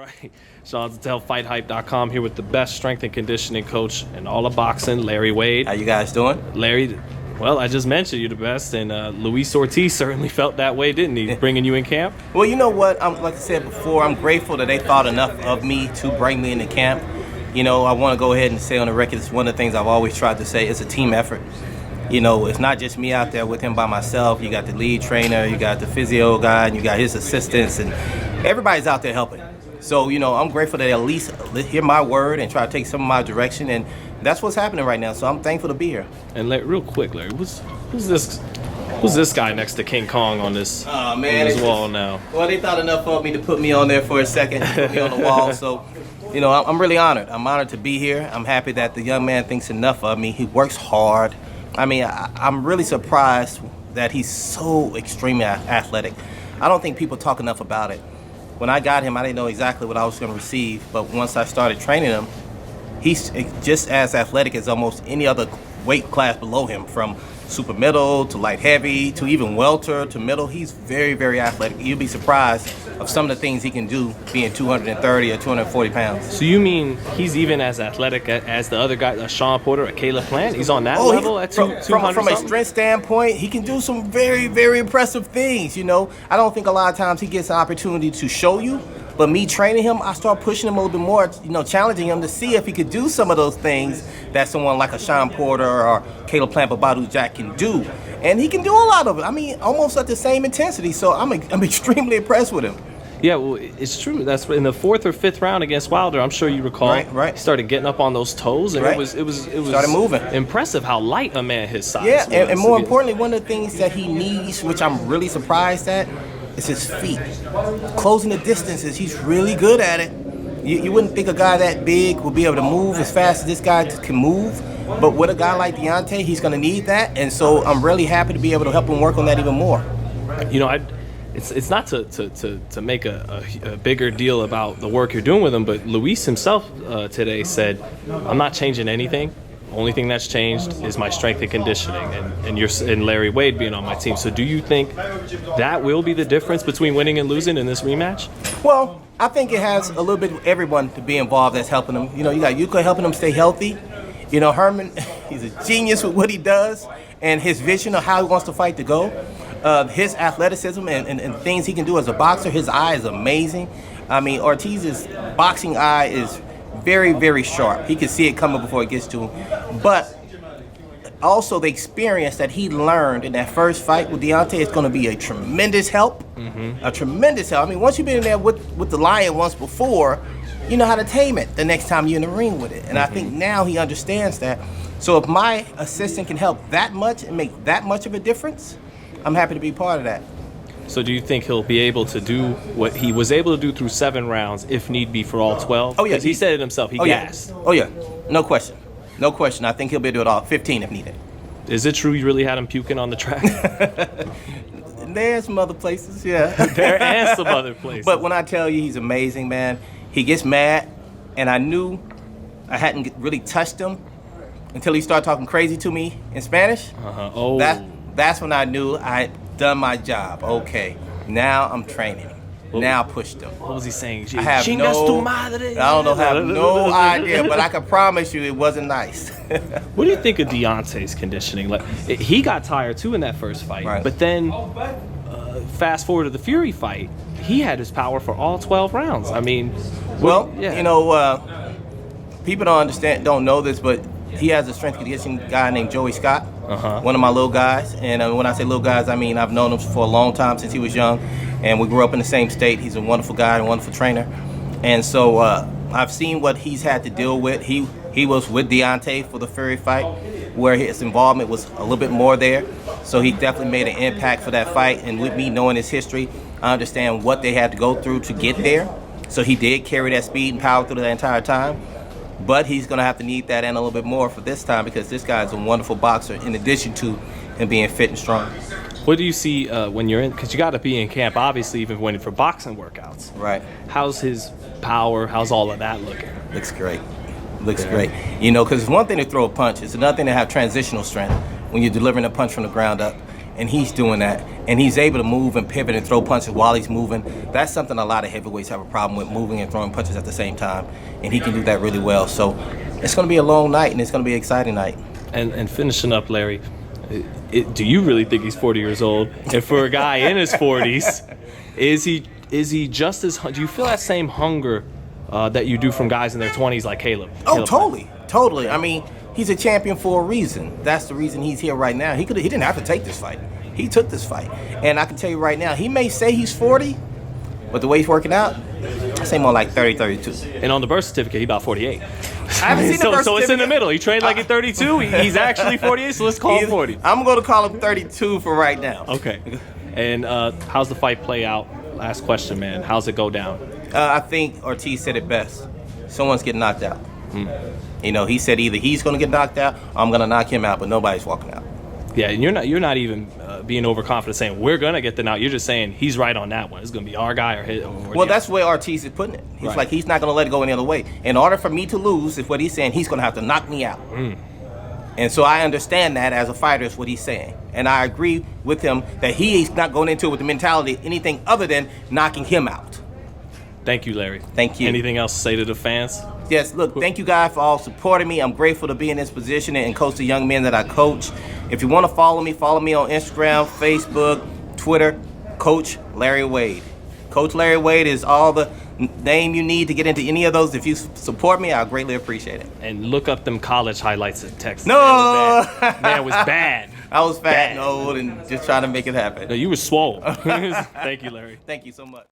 right. Sean Tell, FIghtHype.com, here with the best strength and conditioning coach in all of boxing, Larry Wade. How you guys doing? Larry, well, I just mentioned you're the best, and Luis Ortiz certainly felt that way, didn't he, bringing you in camp? Well, you know what? Like I said before, I'm grateful that they thought enough of me to bring me into camp. You know, I want to go ahead and say on the record, it's one of the things I've always tried to say, it's a team effort. You know, it's not just me out there with him by myself. You got the lead trainer, you got the physio guy, and you got his assistants, and everybody's out there helping. So, you know, I'm grateful that they at least hear my word and try to take some of my direction, and that's what's happening right now. So I'm thankful to be here. And real quick, Larry, who's this guy next to King Kong on this, on this wall now? Well, they thought enough of me to put me on there for a second, put me on the wall. So, you know, I'm really honored. I'm honored to be here. I'm happy that the young man thinks enough of me. He works hard. I mean, I'm really surprised that he's so extremely athletic. I don't think people talk enough about it. When I got him, I didn't know exactly what I was going to receive, but once I started training him, he's just as athletic as almost any other weight class below him, from super middle to light heavy to even welter to middle. He's very, very athletic. You'll be surprised of some of the things he can do being 230 or 240 pounds. So you mean he's even as athletic as the other guy, Sean Porter or Caleb Plant? He's on that level at 200 From a strength standpoint, he can do some very, very impressive things, you know. I don't think a lot of times he gets an opportunity to show you, but me training him, I start pushing him a little bit more, you know, challenging him to see if he could do some of those things that someone like a Sean Porter or Caleb Plant Babadu Jack can do. And he can do a lot of it. I mean, almost at the same intensity. So I'm extremely impressed with him. Yeah, well, it's true. That's in the 4th or 5th round against Wilder. I'm sure you recall. Right. He started getting up on those toes, and it was started moving. Impressive how light a man his size. Yeah, and more importantly, one of the things that he needs, which I'm really surprised at, is his feet. Closing the distances, he's really good at it. You wouldn't think a guy that big would be able to move as fast as this guy can move, but with a guy like Deontay, he's going to need that, and so I'm really happy to be able to help him work on that even more. You know, it's not to make a bigger deal about the work you're doing with him, but Luis himself today said, I'm not changing anything. Only thing that's changed is my strength and conditioning, and Larry Wade being on my team. So do you think that will be the difference between winning and losing in this rematch? Well, I think it has a little bit of everyone to be involved that's helping him. You know, you got Yuka helping him stay healthy. You know, Herman, he's a genius with what he does and his vision of how he wants the fight to go. His athleticism and things he can do as a boxer, his eye is amazing. I mean, Ortiz's boxing eye is very, very sharp. He can see it coming before it gets to him. But also the experience that he learned in that first fight with Deontay is going to be a tremendous help. A tremendous help. I mean, once you've been in there with the Lion once before, you know how to tame it the next time you're in the ring with it. And I think now he understands that. So if my assistant can help that much and make that much of a difference, I'm happy to be part of that. So do you think he'll be able to do what he was able to do through 7 rounds, if need be, for all 12? Oh, yeah. Because he said it himself. He gassed. Yeah. Oh, yeah. No question. No question. I think he'll be able to do it all. 15 if needed. Is it true you really had him puking on the track? There's some other places, yeah. There are some other places. But when I tell you he's amazing, man, he gets mad, and I knew I hadn't really touched him until he started talking crazy to me in Spanish. Oh. That's when I knew I'd done my job. Okay, now I'm training him. Now I pushed him. What was he saying? I have no idea, but I can promise you it wasn't nice. What do you think of Deontay's conditioning? Like, he got tired too in that first fight, right. But then fast forward to the Fury fight, he had his power for all 12 rounds. I mean, you know, people don't know this, but he has a strength conditioning guy named Joey Scott, one of my little guys. And when I say little guys, I mean I've known him for a long time, since he was young. And we grew up in the same state. He's a wonderful guy and a wonderful trainer. And so I've seen what he's had to deal with. He was with Deontay for the Fury fight, where his involvement was a little bit more there. So he definitely made an impact for that fight. And with me knowing his history, I understand what they had to go through to get there. So he did carry that speed and power through the entire time. But he's going to have to need that and a little bit more for this time, because this guy is a wonderful boxer in addition to him being fit and strong. What do you see when you're in? Because you got to be in camp, obviously, even when for boxing workouts. Right. How's his power? How's all of that looking? Looks great. Looks great. You know, because it's one thing to throw a punch. It's another thing to have transitional strength when you're delivering a punch from the ground up. and he's doing that, and he's able to move and pivot and throw punches while he's moving. That's something a lot of heavyweights have a problem with, moving and throwing punches at the same time, and he can do that really well. So it's going to be a long night, and it's going to be an exciting night. And finishing up, Larry, do you really think he's 40 years old? And for a guy in his 40s, is he just as? Do you feel that same hunger that you do from guys in their 20s, like Caleb? Oh, totally. I mean, he's a champion for a reason. That's the reason he's here right now. He didn't have to take this fight. He took this fight, and I can tell you right now, he may say he's 40, but the way he's working out, I say more like 30, 32. And on the birth certificate, he about 48. I haven't seen the birth so it's in the certificate. middle. He trained like at 32. He's actually 48, so let's call him 40. I'm going to call him 32 for right now. Okay. And how's the fight play out? Last question, man. How's it go down? I think Ortiz said it best. Someone's getting knocked out. You know, he said either he's going to get knocked out or I'm going to knock him out, but nobody's walking out. Yeah, and you're not even being overconfident saying we're going to get the knock. You're just saying he's right on that one. It's going to be our guy or his. Well, that's where Ortiz is putting it. He's like, he's not going to let it go any other way. In order for me to lose, is what he's saying, he's going to have to knock me out. And so I understand that as a fighter is what he's saying. And I agree with him that he's not going into it with the mentality anything other than knocking him out. Thank you, Larry. Thank you. Anything else to say to the fans? Yes, look, thank you guys for all supporting me. I'm grateful to be in this position and coach the young men that I coach. If you want to follow me on Instagram, Facebook, Twitter, Coach Larry Wade. Coach Larry Wade is all the name you need to get into any of those. If you support me, I'll greatly appreciate it. And look up them college highlights in Texas. No! Man, it was bad. I was fat and old and just trying to make it happen. No, you were swole. Thank you, Larry. Thank you so much.